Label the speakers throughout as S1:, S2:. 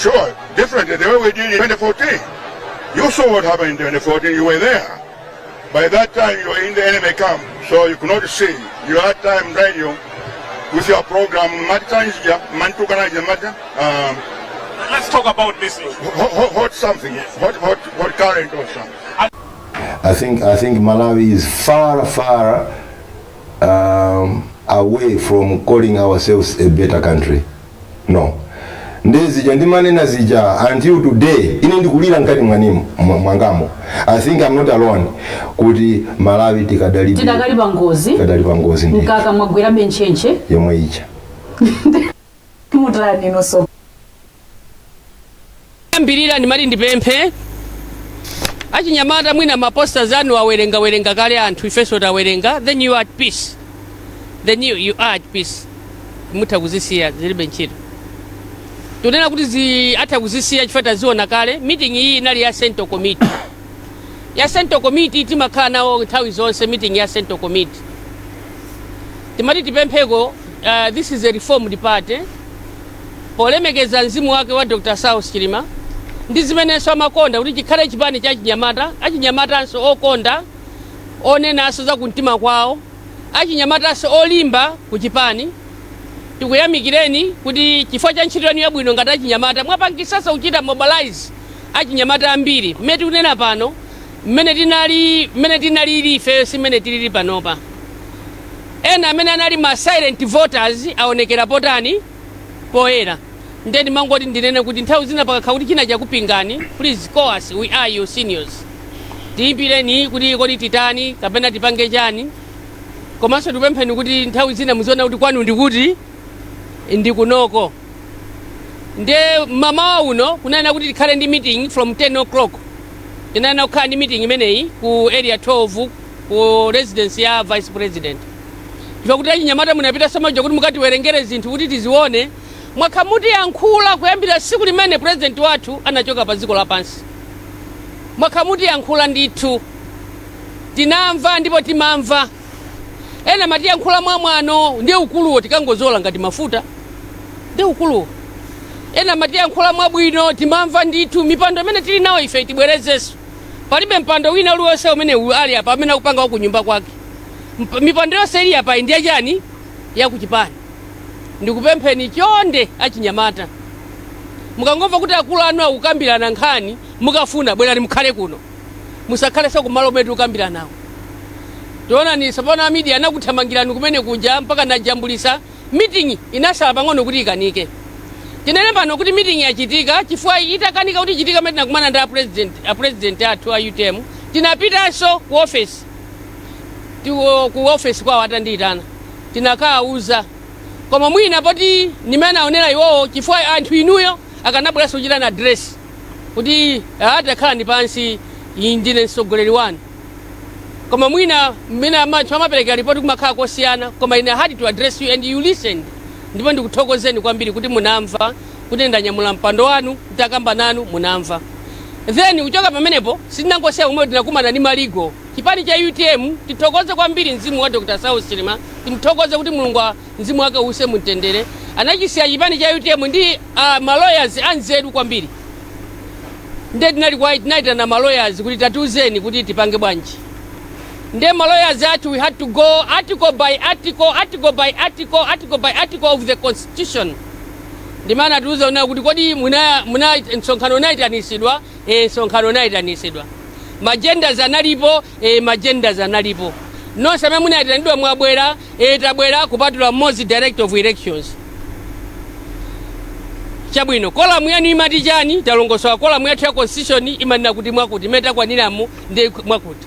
S1: Sure, differently the way we did in 2014. You saw what happened in 2014, you were there. By that time you were in the enemy camp, so you could not see. You had time radio with your program,
S2: let's talk about this.
S1: Hot something, hot current or something.
S3: I think Malawi is far away from calling ourselves a better country. No. Ndezija ndimanena zija until today ine ndikulira ngati mwangamo. I think I'm not alone kuti Malawi tikadali pangozi
S4: mkaka mwagwera benchenche
S3: yomwe icha
S4: mutani noso
S5: mbirira ni mali ndipemphe achinyamata mwina maposta zanu awerenga kale anthu ifeso tawerenga, then you are at peace, then you are at peace. Mutakuzisiya zilibe ntchito tunena kuti atakuzisiya chifukwa taziona kale. Meeting iyi inali ya Central Committee. Ya Central Committee timakhala nawo nthawi zonse. Meeting ya Central Committee timati tipempheko, this is a reformed party, polemekeza mzimu wake wa Dr. Saulos Chilima ndi zimenenso amakonda kuti chikhale chipani cha achinyamata, achinyamatanso okonda onenanso za kumtima kwawo, achinyamatanso olimba ku chipani. Tikuyamikireni kuti chifukwa cha ntchito yanu yabwino ngati achinyamata mwapangisanso kuchita mobilize achinyamata ambiri. Mmene tikunena pano, mmene tinali ife simene tilili panopa. Ena amene anali ma silent voters aonekera potani poera. Ndeni mangoti ndinene kuti nthawi zina pakakha kuti china chakupingani, please call us, we are your seniors. Tiyimbireni kuti kodi titani kapena tipange chani. Komanso tipempheni kuti nthawi zina muziona kuti kwanu ndikuti ndikunoko. Nde mama uno kunena kuti tikhale ndi meeting from 10 o'clock. Tinana kukhala ndi meeting imeneyi ku area 12 ku residence ya vice president. Chifukwa kuti achinyamata munapita somajo kuti mukatiwerengere zinthu kuti tizione. Mwakhamuti yankhula kuyambira siku limene president wathu anachoka pa dziko lapansi. Mwakhamuti yankhula ndithu. Tinamva ndipo timamva. Ena mati yankhula mwamwano ndiye ukuluwo tikangozola ngati mafuta. Ndiye ukuluwo. Ena mati yankhula mwabwino timamva ndithu. Mipando imene tili nawo ife tibwerezenso. Palibe mpando wina uliwonse umene ali apa amene akupanga ku nyumba kwake. Mipando yonse ili apa ndiye chani ya kuchipani. Ndikupempheni chonde achinyamata. Mukangomva kuti akulu anu akukambirana nkhani, mukafuna bwerani mukhale kuno. Musakhale so kumalo metu kukambirana nawo. Tiona ni sapana media anakuthamangirani kumene kuja mpaka najambulisa meeting inasala pang'ono kuti ikanike. Tinene pano kuti meeting yachitika chifukwa itakanika kuti chitika meti nakumana ndi president athu a UTM. Tinapitanso ku office. Ku office kwa watanditana. Tinakauza. Koma mwina poti nimene aonera iwowo chifukwa anthu inuyo akanabweranso kuchita na address kuti atakhala ndi pansi ndine mtsogoleri wanu. Koma mwina amacho amapereka report kumakhala kosiyana, koma ine had to address you and you listened. Ndipo ndikuthokozeni kwambiri kuti munamva kuti ndanyamula mpando wanu kutakamba nanu munamva. Then kuchoka pamenepo sitinangosiya kumwe tinakumana ndi maligo. Chipani cha UTM tithokoze kwambiri mzimu wa Dr. Saulos Chilima, timthokoze kuti Mulungu mzimu wake use mutendere. Anachisiya chipani cha UTM ndi ma lawyers anzeru kwambiri. Nde tinali na ma lawyers kuti tatiuzeni kuti tipange bwanji. Nde ma lawyers athu we had to go article by article of the constitution. Ndimana tuuza una kuti kodi muna nsonkhano naitanisidwa, nsonkhano naitanisidwa. Magendas analipo, magendas analipo. Nonse amene munaitanidwa mwabwera, tabwera kupatula mmodzi director of elections. Chabwino, kolamu yanu imati chani, talongosowa kolamu yathu ya constitution imanena kuti mwakuti, meta kwaniramu ndi mwakuti.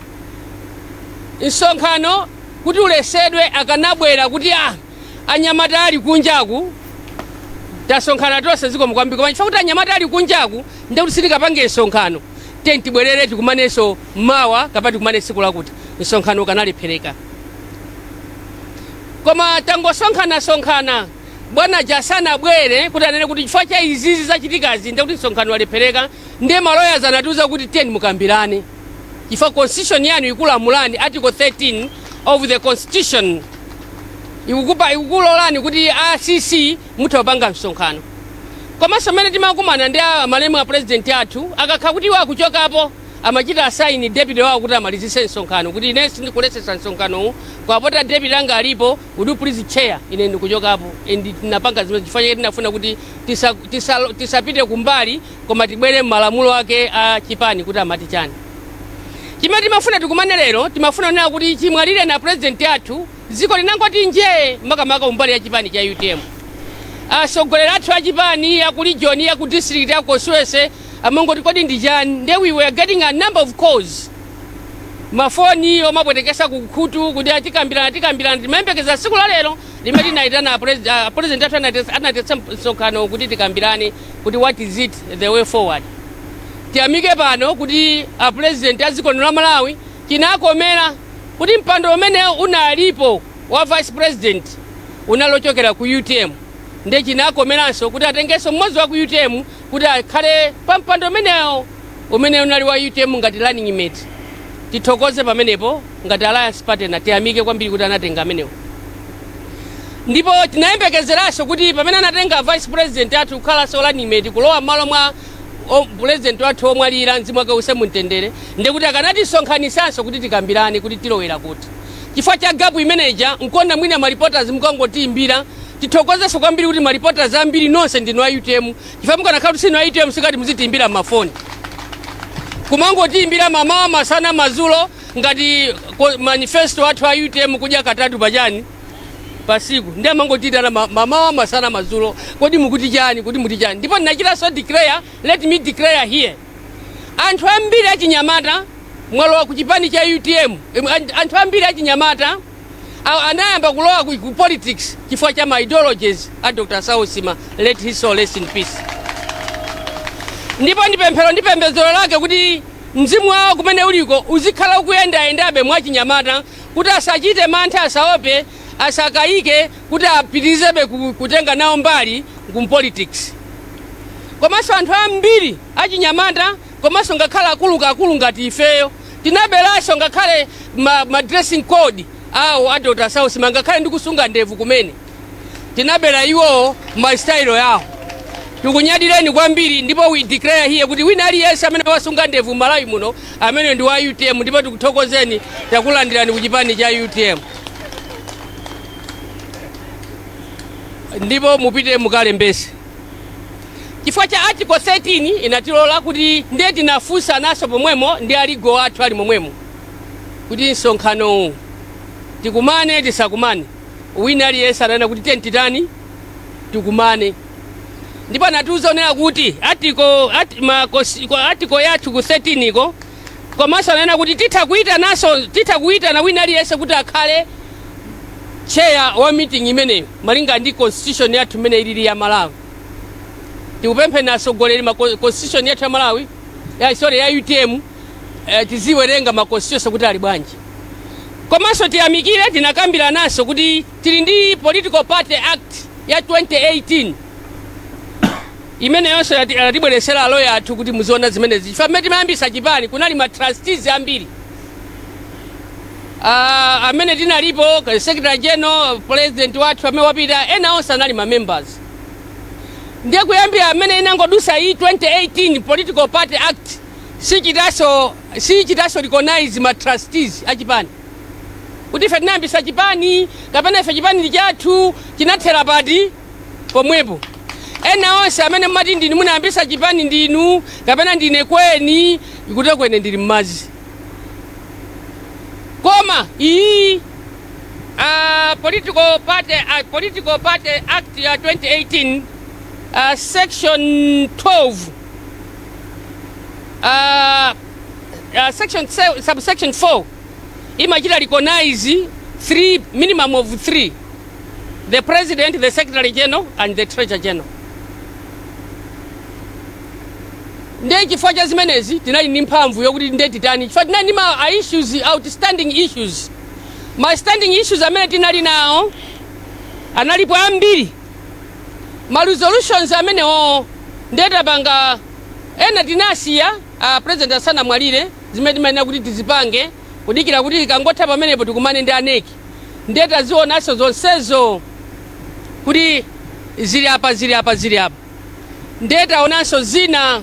S5: Nsonkhano kuti ulesedwe akanabwera kuti anyamata ali kunjaku, tasonkhana tonse ziko mukwambiri. Koma chifukwa kuti anyamata ali kunjaku, ndi kuti sitikapange nsonkhano. Tibwerere tikumaneso mawa kapati kumane siku lakuti nsonkhano kanalephereka. Koma tangosonkhana bwana jasana bwere kuti anene kuti chifukwa cha izizi zachitikazi ndi kuti nsonkhano walephereka, ndiye ma lawyers anatiuza kuti tiyeni mukambirane. Chifukwa constitution yanu ikulamulani article 13 of the constitution ikulolani kuti ACC mutapanga msonkhano. komanso mmene timakumana ndi malemu a president athu akakha kuti iwo akuchokapo amachita asaini deputy wawo kuti amalizise msonkhano kuti ine sindikulesesa msonkhanowu kwapota deputy anga alipo would you please chair ine ndikuchokapo ndinapanga zimene chifukwa chake tinafuna kuti tisapite kumbali koma tibwere m'malamulo ake a chipani kuti amati chani. Chimene timafuna tikumane lero timafuna kunena kuti chimwalire na president athu dziko linangoti njee makamaka kumbali ya chipani cha UTM. Asogolera athu a chipani ya ku region ya ku district ya Koswese amangoti kodi ndi chani. Then we were getting a number of calls. Mafoni omapwetekesa kukhutu kuti atikambirana timayembekeza siku la lero limene tinayitana president athu anatetsa msonkhano kuti tikambirane kuti what is it the way forward. Tiyamike pano kuti a president aziko la Malawi chinakomera kuti mpando umene unalipo wa vice president unalochokera ku UTM nde chinakomeranso kuti atengeso mmodzi wa ku UTM kuti akhale pa mpando umene unali wa UTM ngati running mate. Tithokoze pamenepo ngati alliance partner tiyamike kwambiri kuti anatenga amenewo. Ndipo tinayembekezeranso kuti pamene anatenga vice president athu kukhala so running mate kulowa m'malo mwa president wathu omwalira mzimu wake use mumtendere ndekuti akanatisonkhanissanso kuti tikambirane kuti tilowera kuti chifukwa cha gapu imeneja nkonda mwina maripoters mukangotiimbira tithokozenso kwambiri kuti maripoters ambiri nonse ndinu a UTM chifukwa mukanakhala kuti sinu a UTM sikati muzitiimbira m'mafoni kumangotiimbira mamawa masana mazulo ngati manifesto athu a UTM kudya katatu pachani pasiku ndi amangotitana mamawa masana mazulo kodi mukuti chani kuti muti chani. Ndipo ndinachitaso declare, let me declare here, anthu ambiri achinyamata mwalowa ku chipani cha UTM anthu ambiri achinyamata anayamba kulowa ku politics chifukwa cha my ideologies a Dr. Sausima, let his soul rest in peace. Ndipo ndipembedzero lake kuti mzimu wawo kumene uliko uzikhala ukuyendayendabe mwachinyamata kuti asachite mantha asaope asakayike kuti apitirizebe kutenga nawo mbali kumpolitics. Komanso anthu ambiri achinyamata komanso ngakhala akulu ngati ifeyo tinabelanso ngakhale ma dressing code awo a Dr. Sausima ngakhale ndi kusunga ndevu kumene tinabela iwo ma style yawo. Tikunyadireni kwambiri ndipo we declare here kuti wina aliyense amene wasunga ndevu Malawi muno amene ndi wa UTM ndipo tikuthokozeni takulandirani ku chipani cha UTM. Ndipo mupite mukalembese. Chifukwa cha article 13 inatilola kuti ndiye tinafunsa naso pomwemo ndi aligo athu ali momwemo kuti msonkhano tikumane tisakumane wina aliyense ananena kuti tentitani tikumane. Ndipo anatiuza onera kuti article yathu ku 13 iko komanso ananena kuti tithakuita na wina aliyense kuti akhale chair wa meeting imeneyo malinga ndi constitution yathu imene ilili ya Malawi. Tikupemphe na asogoleri ma constitution yathu ya Malawi ya UTM tiziwerenga ma constitution kuti ali bwanji. Komanso tiyamikire tinakambira naso kuti tili ndi political party act ya 2018 imene yonse yatibweresera aloya athu kuti muziona zimenezi chifukwa mmene timayambisa chipani kunali ma trustees ambiri amene tinalipo secretary general president wathu amene wapita ena onse anali ma members. Ndiye kuyambira amene inangodusa hii 2018 political party act sichitaso recognize ma trustees achipani kuti ife tinayambisa chipani kapena ife chipani ndi chathu chinathera pati pomwepo. Ena onse amene mmati ndinu munayambisa chipani ndinu kapena ndine kweni ikuti kwene ndili mmazi. Koma iyi political party act ya 2018 section 12 subsection 4 imachita recognize minimum of 3: the president, the secretary general and the treasurer general. Ndiye chifukwa cha zimenezi tinali ndi mphamvu yokuti ndiye titani chifukwa tinali ndi ma outstanding issues. Ma standing issues amene tinali nawo analipo ambiri. Ma resolutions amene ndiye tapanga ena tinasiya president asanamwalire zimene timanena kuti tizipange kudikira kuti ikangotha pamenepo tikumane ndi aneki ndiye tazionaso zonsezo kuti zili apa. ndeta onanso zina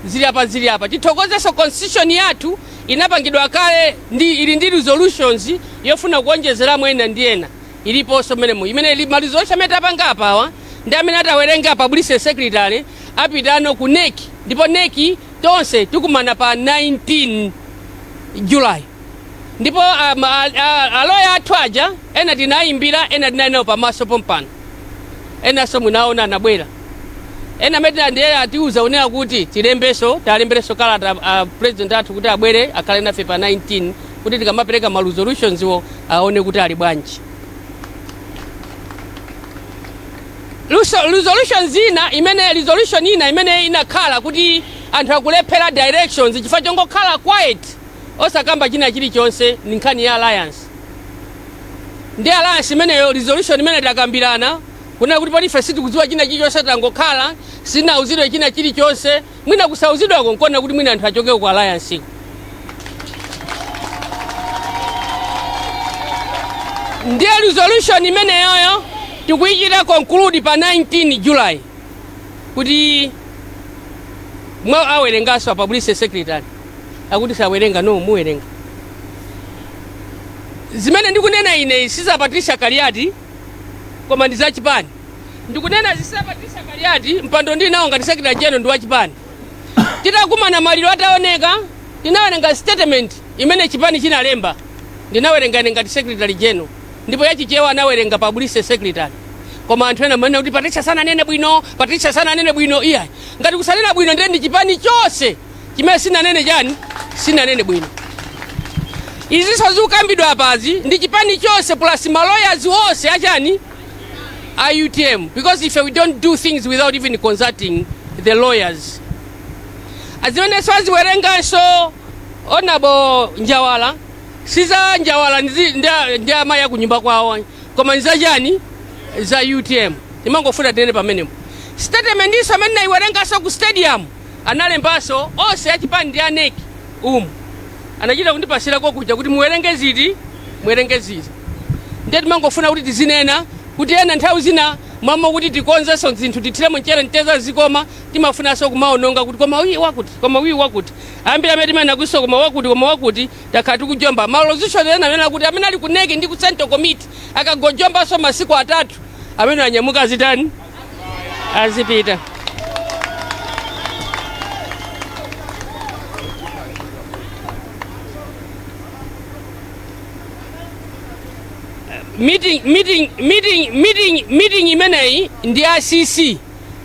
S5: zili apa tithokozeso constitution yathu inapangidwa kale ili ndi resolutions yofuna kuonjezera mwena ndi ena iliponso menemo imene ili resolution amene tapanga apawa ndi amene atawerenga public secretary apitano ku NEC ndipo NEC tonse tikumana pa 19 July ndipo aloya athu aja ena tinayimbira ena tinainawo pamaso pompano enanso munaona anabwera ena amene ndiye atiuza unena kuti talembereso kalata president athu kuti abwere akhale nafe pa 19 kuti tikamapereka ma resolutions wo aone kuti ali bwanji. Resolution ina imene inakhala kuti anthu akulephera directions chifukwa chongokhala quiet osakamba china chilichonse ni nkhani ya alliance. Ndi alliance imeneyo resolution imene takambirana kuna kuti pali ife sitikudziwa china chilichonse tangokhala sinauzidwe china chilichonse mwina kusauzidwako nkona kuti mwina anthu achoke ku alliance. Ndiye resolution imeneyoyo tikuichita conclude pa 19 July kuti mwa awerengaso public secretary akuti sawerenga no muwerenga zimene ndikunena ine siza Patricia Kaliati koma ndi za chipani ndikunena zisa Patricia Kaliati mpando ndinawo ngati secretary general ndi wa chipani titakumana maliro ataoneka tinawerenga statement imene chipani chinalemba ndinawerenga ngati secretary general ndipo yachichewa anawerenga public secretary koma anthu ena manena kuti Patricia sana nene bwino iya ngati kusanena bwino ndi chipani chose chimene sina nene bwino iziso zikukambidwa apazi ndi chipani chose plus ma lawyers wose achani a UTM because if we don't do things without even consulting the lawyers azimene swaziwerenganso onabo Njawala siza Njawala ndi amaya kunyumba kwawo koma nzachani za UTM imangofuna tene pamenepo statement iso amene naiwerengaso ku stadium analembaso onse achipani ndi aneki anachita kundipasirako kuja kuti muwerenge ziti ndiye timangofuna kuti tizinena kuti ena nthawi zina mwamo kuti tikonzeso zinthu tithiremo mchere nteza zikoma timafunanso kumaononga kuti koma wiyi wakuti ambiri amene timene akuiso koma wakuti takhala tikujomba malozishon ena amene akuti amene ali ku NEC ndi ku Central Committee akagojombaso masiku 3 amene anyamuka azitani azipita. Meeting imeneyi ndi ACC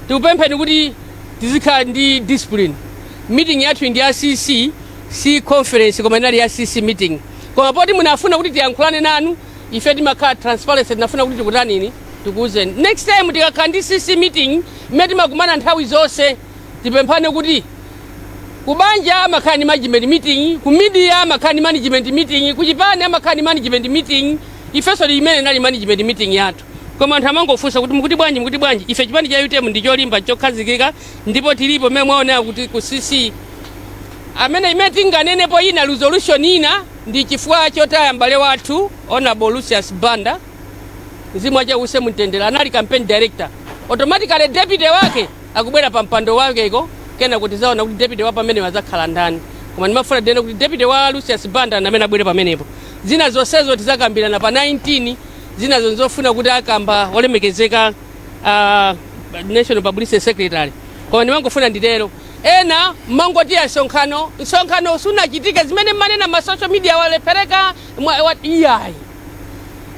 S5: tikupempheni kuti tizikhala ndi discipline. Meeting yathu ndi ACC si conference koma inali ACC meeting koma poti munafuna kuti tiyankhulane nanu ife timakhala transparency tinafuna kuti tikutanini tikuze next time tikakhala ndi CC meeting imene timakumana nthawi zonse tipemphane kuti kubanja amakhala ndi management meeting ku media amakhala ndi management meeting ku chipani amakhala ndi management meeting ifeso limene nali management meeting yathu koma anthu amangofunsa kuti mukuti bwanji ife chipani cha UTM ndi cholimba chokhazikika ndipo tilipo mmene mwaonera kuti ku CC amene imene tinganenepo ina resolution ina ndi chifukwa chotaya m'bale wathu Honorable Lucius Banda mzimu acha use mtendera anali campaign director automatically deputy wake akubwera pa mpando wakeko kena kuti zaona kuti deputy wa pamene wazakhala ndani koma ndimafuna dene kuti deputy wa Lucius Banda amene abwere pamenepo zina zonsezo tizakambirana pa 19 zina zonzofuna kuti akamba olemekezeka National Public Secretary koma ndimangofuna nditero ena mangoti ya nsonkhano sunachitika zimene manena ma social media walepereka iyayi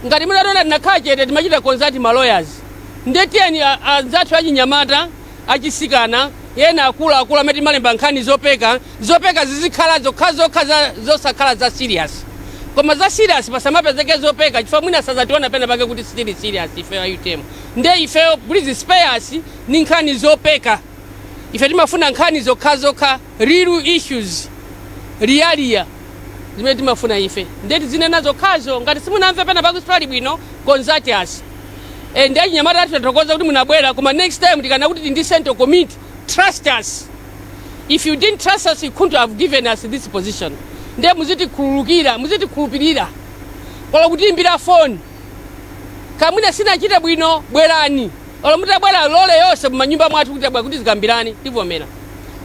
S5: ngati munatona tinakhala chete timachita consult ma lawyers ndetiyeni anzathu achinyamata achisikana yena akulu amene timalemba nkhani zopeka zizikhala zokha zosakhala za serious koma za serious pasamapezeke zopeka chifukwa mwina sazationa pena pake kuti still serious ife UTM nde ife please spare us ni nkhani zopeka ife timafuna nkhani zokha real issues realia zimene timafuna ife ndeti zinena zokhazo ngati simunamve pena pake story bwino consult us ndi achinyamata athu tatokoza kuti munabwera koma next time tikana kuti ndi Central Committee trust us if you didn't trust us you couldn't have given us this position ndiye muzitikhulupirira kola kutiimbira phone kamwina sinachita bwino bwerani olo mutabwera lole yonse mumanyumba mwathu kuti abwa kuti zikambirane tivomera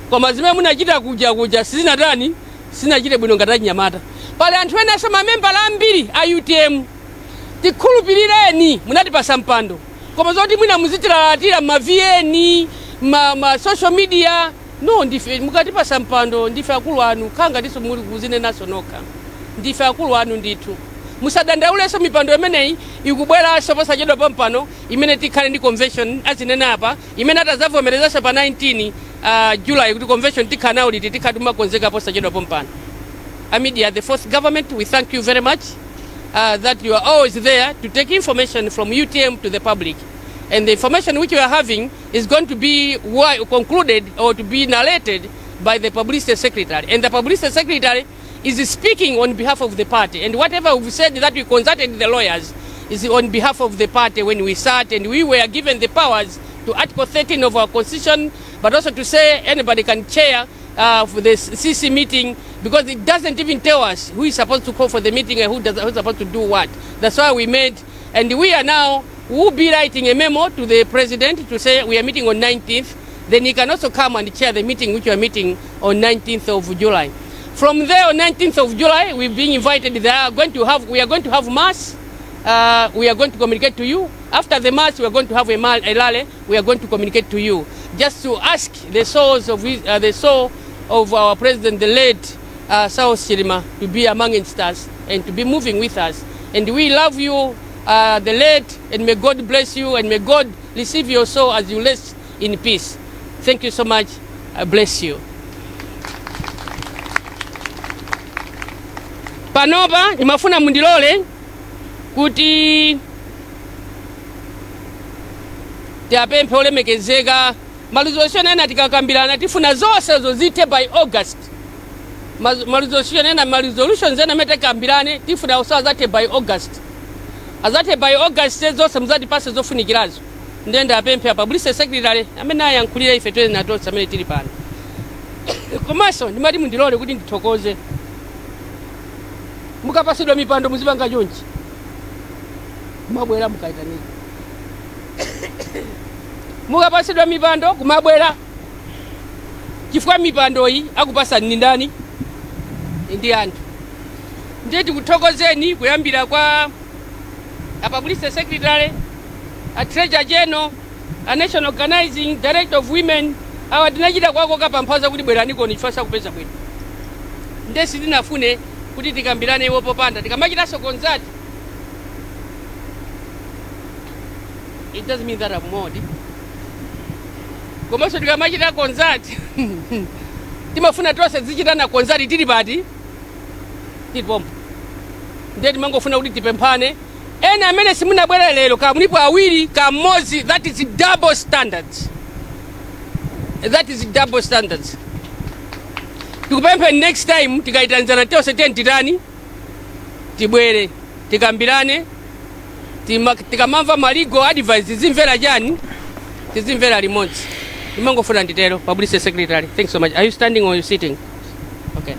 S5: koma zimene munachita kuja sizinatani sinachite bwino ngati achinyamata pali anthu ene aso mamembala ambiri a UTM tikhulupirireni munatipasa mpando koma zoti mwina muzitilalatira ma VN ma social media no ndife mukatipasa mpando ndife akulu anu khanga tiso muri kuzine naso nokha ndife akulu anu ndithu musadandauleso mipando imeneyi ikubweranso posachedwa pampano imene tikhale ndi convention azinena apa imene atazavomerezanso pa 19 July kuti convention tikhala nawo liti tikhati makonzeka posachedwa pampano. Media, the fourth government, we thank you very much that you are always there to take information from UTM to the public. And the information which you are having is going to be concluded or to be narrated by the publicity secretary. And the publicity secretary is speaking on behalf of the party. And whatever we've said that we consulted the lawyers is on behalf of the party when we sat and we were given the powers to Article 13 of our constitution, but also to say anybody can chair for the CC meeting, because it doesn't even tell us who is supposed to call for the meeting and who's supposed to do what. That's why we made, and we are now, we'll be writing a memo to the president to say we are meeting on 19th. Then he can also come and chair the meeting which we are meeting on 19th of July. From there on 19th of July, we've been invited. We are going to have mass. We are going to communicate to you. After the mass, we are going to have a rally. We are going to communicate to you, just to ask the souls of the soul of our president, the late South Chilima, to be amongst us and to be moving with us. And we love you, the late, and may God bless you, and may God receive your soul as you rest in peace. Thank you so much. I bless you. Panopa nimafuna mundilole kuti tiapemphe olemekezeka maluzosho ena tikakambirana tifuna zonse zozite by August. Maluzosho ena maluzolutions ena metekambirane tifuna oso azate by August. Azate by August zonse muzatipase zofunikirazo. Ndenda apemphe apa publicity secretary amene ayankhulira ife twene natonse amene tili pano. Komanso ndimati mundilole kuti ndithokoze. Mukapasidwa mipando muzipanga chonchi. Kumabwera mukaitanira. Mukapasidwa mipando kumabwera. Chifukwa mipando iyi akupasa ni ndani? Ndi anthu. Ndiye tikuthokozeni kuyambira kwa a publicity secretary, a treasurer general, a national organizing director of women, awa tinachita kwako kapamphaza kuti bwerani ni chifasa kupeza bwino. Ndiye sitinafune kuti tikambirane iwo popanda tikamachitaso konzati. It doesn't mean that I'm modi. Komanso tikamachita konzati timafuna tonse zichitana konzati tili pati tili pompo. Ndiye timangofuna kuti tipemphane ena amene simunabwera lero ka mulipo awiri ka mmodzi. That is double standards. That is double standards. Tikupemphe next time tikaitanzana tonse tentitani tibwere tikambirane tikamamva maligo advice zimvera chani tizimvera limodzi. Imangofuna nditero publicity secretary. Thanks so much. Are you standing or are you sitting? Okay.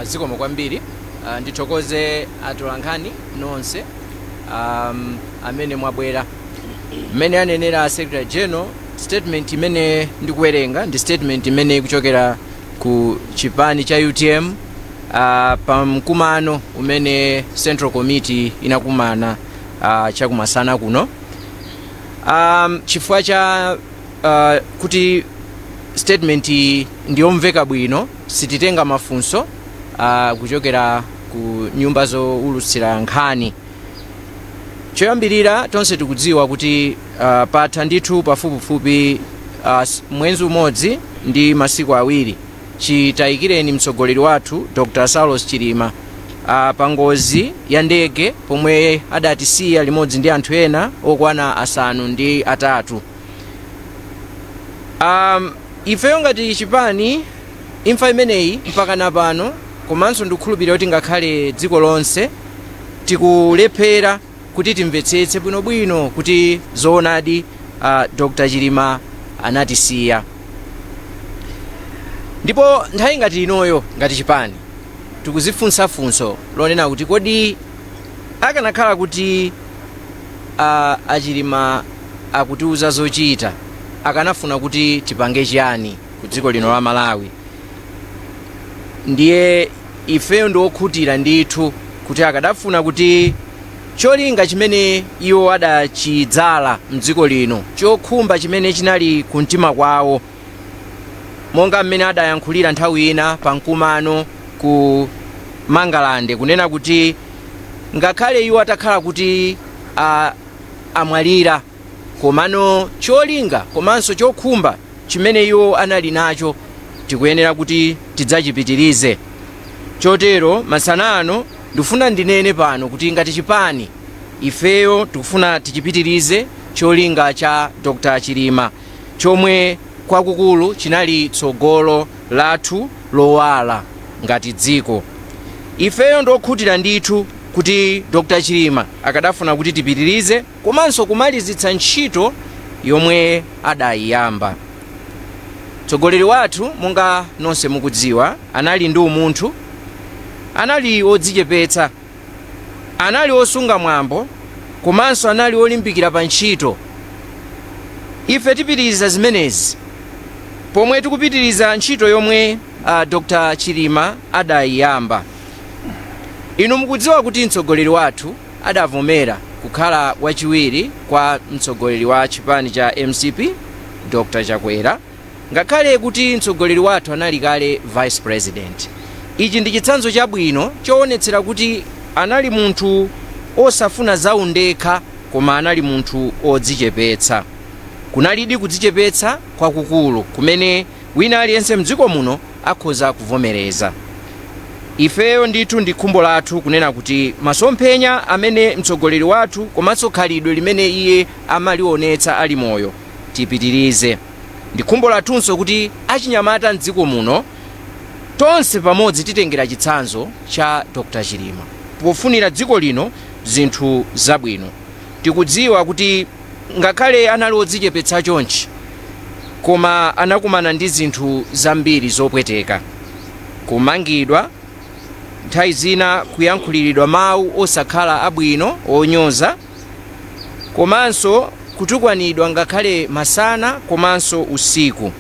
S6: Zikomo kwambiri ndithokoze atolankhani nonse amene mwabwera. Mmene anenera Secretary General, statement imene ndikuwerenga ndi statement imene ikuchokera ku chipani cha UTM pa mkumano umene Central Committee inakumana chakumasana kuno. Chifukwa cha kuti statement ndiyomveka bwino sititenga mafunso kuchokera ku nyumba zoulutsira nkhani. Choyambirira tonse tikudziwa kuti patha ndithu pafupifupi mwezi umodzi ndi masiku awiri chitayikireni mtsogoleri wathu Dr. Saulos Chilima pa ngozi ya ndege pomwe adatisiya limodzi ndi anthu ena okwana 5 ifeyo ngati chipani imfa imeneyi mpakana pano komanso ndikukhulupirira kuti ngakhale dziko lonse tikulephera kuti timvetsetse bwinobwino kuti zoonadi Dr. Chilima anatisiya. Ndipo nthawi ngati inoyo ngati chipani tikuzifunsafunso lonena kuti kodi akanakhala kuti Achilima akutiuza zochita akanafuna kuti tipange chiyani ku dziko lino la Malawi. Ndiye ifeyo ndiokhutira ndithu kuti akadafuna kuti cholinga chimene iwo adachidzala mdziko lino chokhumba chimene chinali kumtima kwawo monga mmene adayankhulira nthawi ina pa mkumano ku Mangalande kunena kuti ngakhale iwo atakhala kuti amwalira komano cholinga komanso chokhumba chimene iwo anali nacho tikuyenera kuti tidzachipitirize. Chotero masana ano ndifuna ndinene pano kuti ngati chipani ifeyo tikufuna tichipitirize cholinga cha Dr. Chilima chomwe kwakukulu chinali tsogolo lathu lowala ngati dziko. Ifeyo ndokhutira ndithu kuti Dr. Chilima akadafuna kuti tipitirize komanso kumalizitsa ntchito yomwe adayiyamba. Tsogoleri wathu monga nonse mukudziwa anali ndi umunthu, anali odzichepetsa, anali osunga mwambo komanso anali olimbikira pa ntchito. Ife tipitiriza zimenezi pomwe tikupitiriza ntchito yomwe Dr. Chilima adayiyamba. Inu mukudziwa kuti mtsogoleri wathu adavomera kukhala wachiwiri kwa mtsogoleri wa chipani cha MCP Dr. Chakwera ngakhale kuti mtsogoleri wathu anali kale vice president. Ichi ndi chitsanzo chabwino choonetsera kuti anali munthu osafuna zaundekha koma anali munthu odzichepetsa. Kunalidi kudzichepetsa kwakukulu kumene wina aliyense mdziko muno akhoza kuvomereza. Ifeyo ndithu ndi khumbo lathu kunena kuti masomphenya amene mtsogoleri wathu komanso khalidwe limene iye amalionetsa ali moyo tipitirize. Ndi khumbo lathunso kuti achinyamata mdziko muno tonse pamodzi titengera chitsanzo cha Dr. Chilima pofunira dziko lino zinthu zabwino. Tikudziwa kuti ngakhale anali odzichepetsa chonchi koma anakumana ndi zinthu zambiri zopweteka, kumangidwa, nthawi zina kuyankhuliridwa mawu osakhala abwino onyoza, komanso kutukwanidwa ngakhale masana komanso usiku.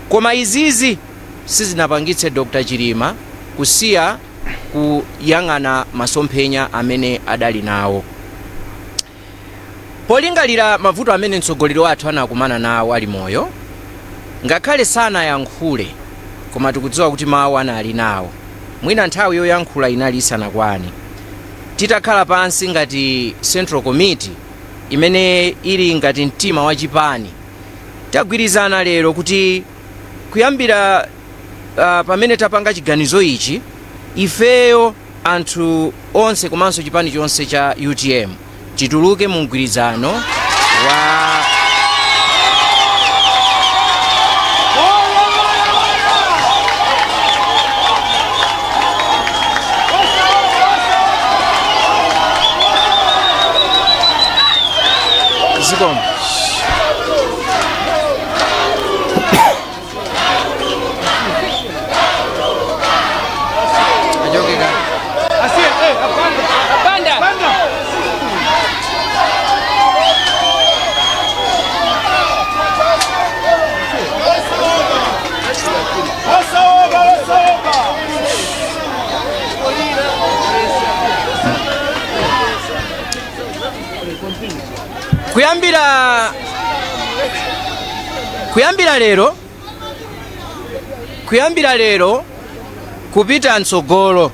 S6: Koma izizi sizinapangitse Dr. Chilima kusiya kuyang'ana masomphenya amene adali nawo. Polingalira mavuto amene mtsogoleri wathu anakumana nawo ali moyo, ngakhale sanayankhule koma tikudziwa kuti mawu anali nawo. Mwina nthawi yoyankhula inali isanakwane. Titakhala pansi ngati Central Committee imene ili ngati mtima wa chipani, tagwirizana lero kuti kuyambira pamene tapanga chiganizo ichi, ifeyo anthu onse komanso chipani chonse cha UTM tituluke mu mgwirizano wa Zikomo. Kuyambira lero kupita mtsogolo,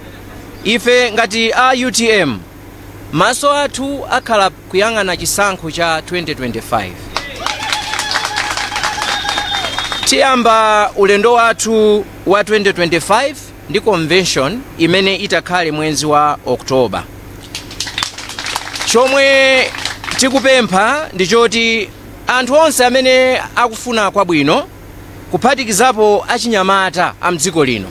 S6: ife ngati UTM maso athu akhala kuyang'ana chisankho cha 2025. Tiyamba ulendo wathu wa 2025 ndi convention imene itakhale mwezi wa Oktoba. Chomwe tikupempha ndi choti anthu onse amene akufuna kwabwino kuphatikizapo achinyamata a mdziko lino,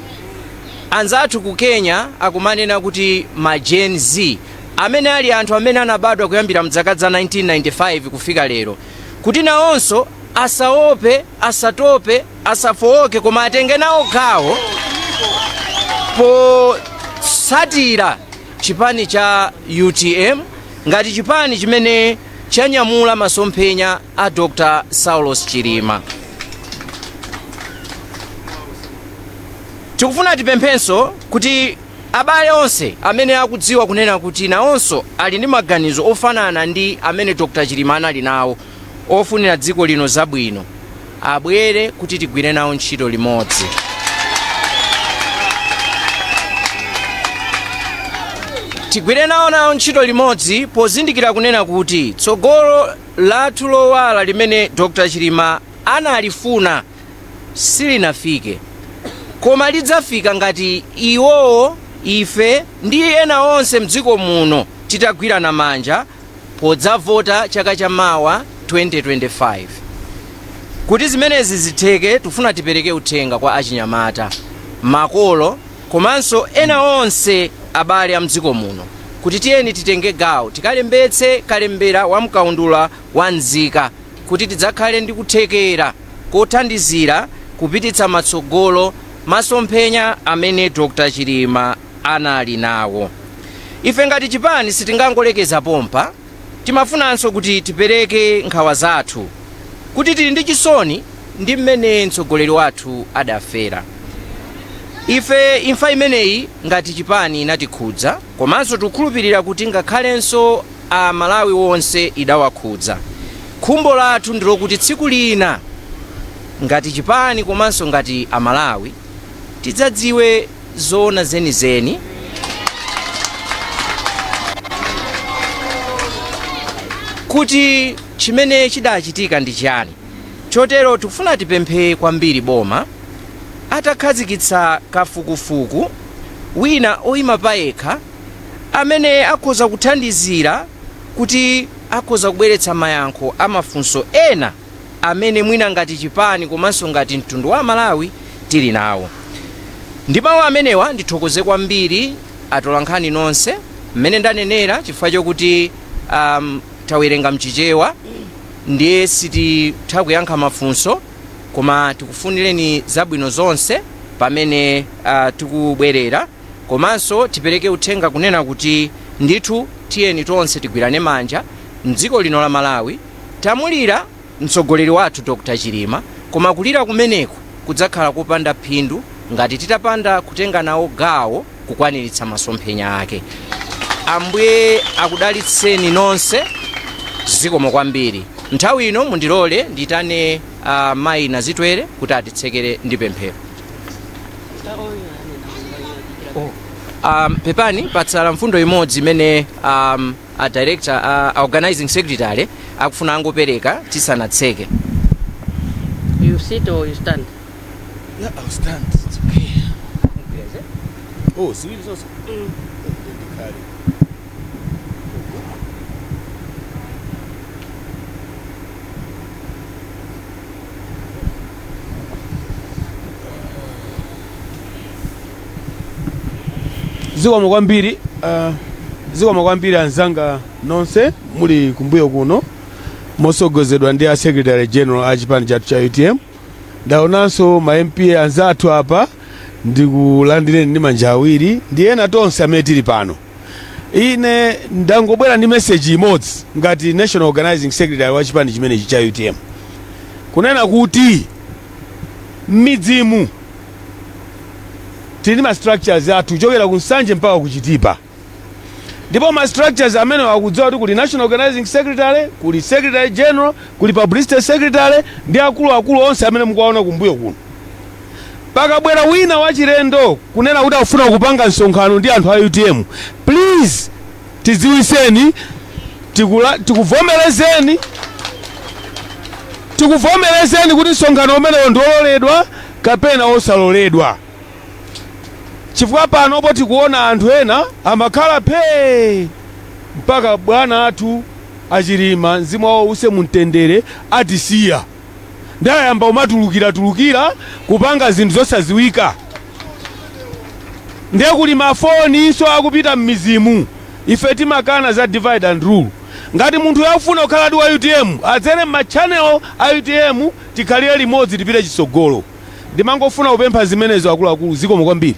S6: anzathu ku Kenya akumanena kuti ma Gen Z amene ali anthu amene anabadwa kuyambira mzaka za 1995 kufika lero, kuti nawonso asaope, asatope, asafowoke, koma atenge nawo gawo potsatira chipani cha UTM ngati chipani chimene chanyamula masomphenya a Dr. Saulos Chilima. Tikufuna tipemphenso kuti abale onse amene akudziwa kunena kuti nawonso ali ndi maganizo ofanana ndi amene Dr. Chilima anali nawo ofunira dziko lino zabwino, abwere kuti tigwire nawo ntchito limodzi. Tigwire nawo ntchito limodzi pozindikira kunena kuti tsogolo lathu lowala limene Dr. Chilima analifuna silinafike, koma lidzafika ngati iwowo, ife ndi ena onse mdziko muno titagwirana manja podzavota chaka chamawa 2025. Kuti zimenezi zitheke, tufuna tipereke uthenga kwa achinyamata, makolo, komanso ena onse abale a mdziko muno kuti tiyeni titenge gawo, tikalembetse kalembera wa mkaundula wa nzika kuti tidzakhale ndi kuthekera kothandizira kupititsa matsogolo masomphenya amene Dr. Chilima anali nawo. Ife ngati chipani sitingangolekeza pompa, timafunanso kuti tipereke nkhawa zathu kuti tili ndi chisoni ndi mmene mtsogoleri wathu adafera. Ife imfa imeneyi ngati chipani inatikhudza, komanso tikukhulupirira kuti ngakhalenso a Malawi wonse idawakhudza. Khumbo lathu ndilo kuti tsiku lina ngati chipani komanso ngati a Malawi tidzadziwe zoona zenizeni, kuti chimene chidachitika ndi chani. Chotero tikufuna tipemphe kwambiri boma atakhazikitsa kafukufuku wina oyima payekha amene akhoza kuthandizira kuti akhoza kubweretsa mayankho amafunso ena amene mwina ngati chipani komanso ngati mtundu wa Malawi tili nawo. Ndi mawu amenewa ndithokoze kwambiri atolankhani nonse mmene ndanenera, chifukwa chokuti tawerenga mchichewa ndiye sititha kuyankha mafunso, koma tikufunireni zabwino zonse pamene tikubwerera, komanso tipereke uthenga kunena kuti ndithu tiyeni tonse tigwirane manja mdziko lino la Malawi. Tamulira mtsogoleri wathu Dr. Chilima, koma kulira kumeneku kudzakhala kopanda phindu ngati titapanda kutenga nawo gawo kukwaniritsa masomphenya ake. Ambuye akudalitseni nonse, zikomo kwambiri. Nthawi ino mundilole nditane mayi Nazitwere kuti atitsekere ndi pemphero. Pepani patsala mfundo imodzi imene a director organizing secretary akufuna angopereka tisanatseke.
S5: You sit or you stand?
S2: Yeah, I'll stand. It's okay. Oh, civil also.
S7: zikomo kwambiri anzanga nonse muli kumbuyo kuno mosogozedwa ndi a Secretary General a chipani chathu cha UTM. Ndaonanso ma MP anzathu apa, ndikulandireni ndi manja awiri ndi ena tonse amene tili pano. Ine ndangobwera ndi message imodzi ngati National Organizing Secretary wa chipani chimenechi cha UTM, kunena kuti midzimu tili ma structures athu kuchokera ku Nsanje mpaka ku Chitipa, ndipo ma structures amene wakudziwa kuti kuli National Organizing Secretary, kuli Secretary General, kuli Publicity Secretary ndi akuluakulu onse amene mukuwaona kumbuyo kuno. Pakabwera wina wachilendo kunena kuti akufuna kupanga msonkhano ndi anthu a UTM, please tidziwiseni, tikuvomerezeni kuti msonkhano umenewo ndiololedwa kapena osaloledwa. chifukwa pano poti kuona anthu ena amakhala phe mpaka bwana athu achilima mzimu wawo use mumtendere atisiya ndayamba umatulukira kupanga zinthu zosaziwika ndiye kuli mafoni so akupita m'mizimu ife timakana za divide and rule ngati munthu yafuna kukhala wa UTM adzere m'machannel a UTM tikhalire limodzi tipite chitsogolo ndimangofuna kupempha zimenezo akuluakulu zikomo kwambiri.